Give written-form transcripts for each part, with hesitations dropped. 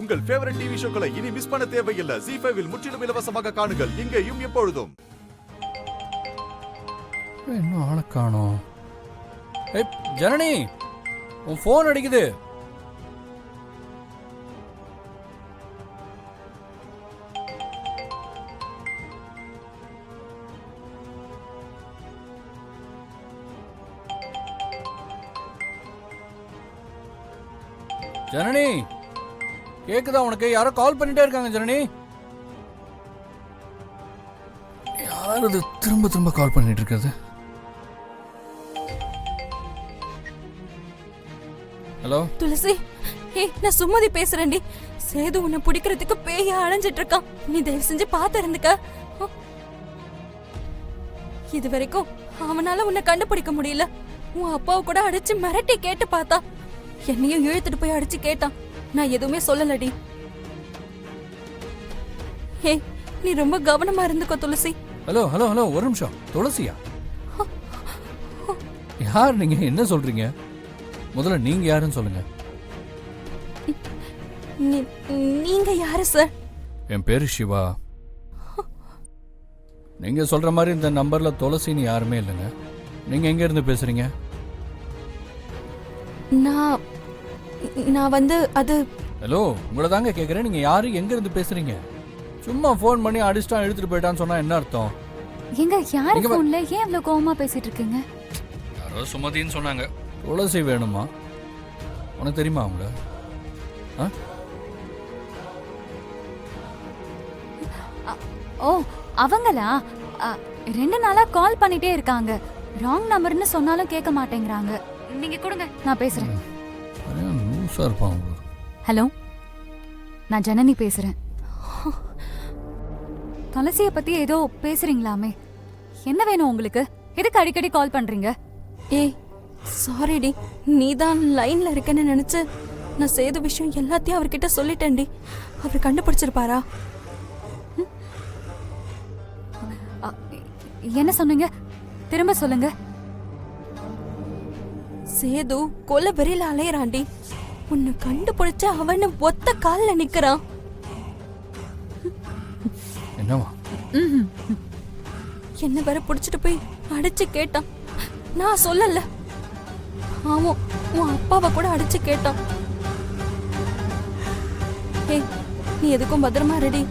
உங்கள் favourite TV ஷோக்களை இனி miss பண்ண தேவையில்லை. ZEE5 இல் முற்றிலும் இலவசமாக காணுங்கள். இங்கேயும் எப்பொழுதும். இன்னும் ஆளை காணோம். ஜனனி, உன் போன் அடிக்குது. ஜனனி, கேக்குதா உனக்கு? யாரோ கால் பண்ணிட்டே இருக்காங்க. ஜனனி, யார் அது திரும்ப திரும்ப கால் பண்ணிட்டு இருக்கிறது? ஹலோ துளசி, நான் சுமதி பேசுறேன்டி. சேது உன்னை பிடிக்கிறதுக்கு பேய அலைஞ்சிட்டு இருக்கான். நீ தயவு செஞ்சு பாத்து இருந்துக்க. இது வரைக்கும் அவனால உன்னை கண்டுபிடிக்க முடியல. உன் அப்பாவை கூட அடிச்சு மிரட்டி கேட்டு பார்த்தா, என்னையும் இழுத்துட்டு போய் அடிச்சு கேட்டான். நான் எதுவுமே சொல்லலடி. நீ ரொம்ப கவனமா இருந்துக்கோ துளசி. ஹலோ ஹலோ ஹலோ, ஒரு நிமிஷம். துளசியா? யார் நீங்க? என்ன சொல்றீங்க? முதல்ல நீங்க யாருன்னு சொல்லுங்க. நீங்க யாரு சார்? என் பேரு சிவா. நீங்க சொல்ற மாதிரி இந்த நம்பர்ல துளசின்னு யாருமே இல்லைங்க. நீங்க எங்க இருந்து பேசுறீங்க? நான் வந்து அது. ஹலோ, உங்களை தாங்க கேட்குறேன். நீங்கள் யாரு, எங்க இருந்து பேசுறீங்க? சும்மா ஃபோன் பண்ணி அடிச்சிட்டான் எடுத்துட்டு போயிட்டான்னு சொன்னா என்ன அர்த்தம்? எங்க யாரு ஃபோன்ல ஏன் இவ்வளவு கோவமா பேசிட்டு இருக்கீங்க? யாரோ சுமதின்னு சொன்னாங்க. துளசி வேணுமா? உனக்கு தெரியுமா அவங்கள? ஓ, அவங்களா? 2 நாளா கால் பண்ணிட்டே இருக்காங்க. ராங் நம்பர்னு சொன்னாலும் கேட்க மாட்டேங்கிறாங்க. நீங்க கொடுங்க, நான் பேசுறேன். ஹலோ, நான் ஜனனி பேசுறேன். துளசியை பத்தி ஏதோ பேசுறீங்களாமே, என்ன வேணும் உங்களுக்கு? எதுக்கு அடிக்கடி கால் பண்றீங்க? சாரிடி, நீதான் லைன்ல இருக்கன்னு நினைச்சு நான் சேது விஷயம் எல்லாத்தையும் அவர்கிட்ட சொல்லிட்டேன்டி. அவர் கண்டுபிடிச்சிருப்பாரா? என்ன சொன்னீங்க? திரும்ப சொல்லுங்க. சேது கொலை வெறியில அலையறான்டி. உன்னை கண்டுபிடிச்ச அவனு ஒத்த கால்ல நிக்கிறான். என்னவா? என்ன வேற புடிச்சிட்டு போய் அடிச்சு கேட்டான். நான் சொல்லல, அவன் உன் அப்பாவை கூட அடிச்சு கேட்டான். நீ எதுக்கும் பத்திரமா ரெடி.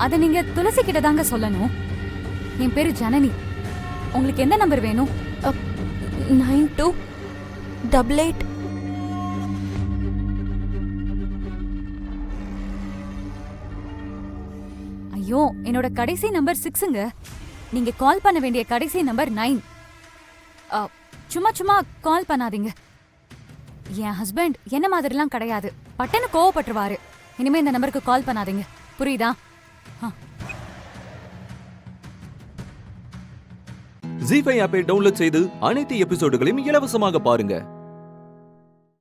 அத நீங்க துளசி கிட்ட தாங்க சொல்லணும். என் பேரு ஜனனி. உங்களுக்கு எந்த நம்பர் வேணும்? 9288. ஐயோ, என்னோட கடைசி நம்பர் 6ங்க. நீங்க கால் பண்ண வேண்டிய கடைசி நம்பர் 9. சும்மா சும்மா கால் பண்ணாதீங்க. என் ஹஸ்பண்ட் என்ன மாதிரிலாம் கிடையாது. பட்டன்னு கோவப்பட்டுருவாரு. இனிமே இந்த நம்பருக்கு கால் பண்ணாதீங்க, புரியுதா? ZEE5 ஆப்பை டவுன்லோட் செய்து அனைத்து எபிசோடுகளையும் இலவசமாக பாருங்க.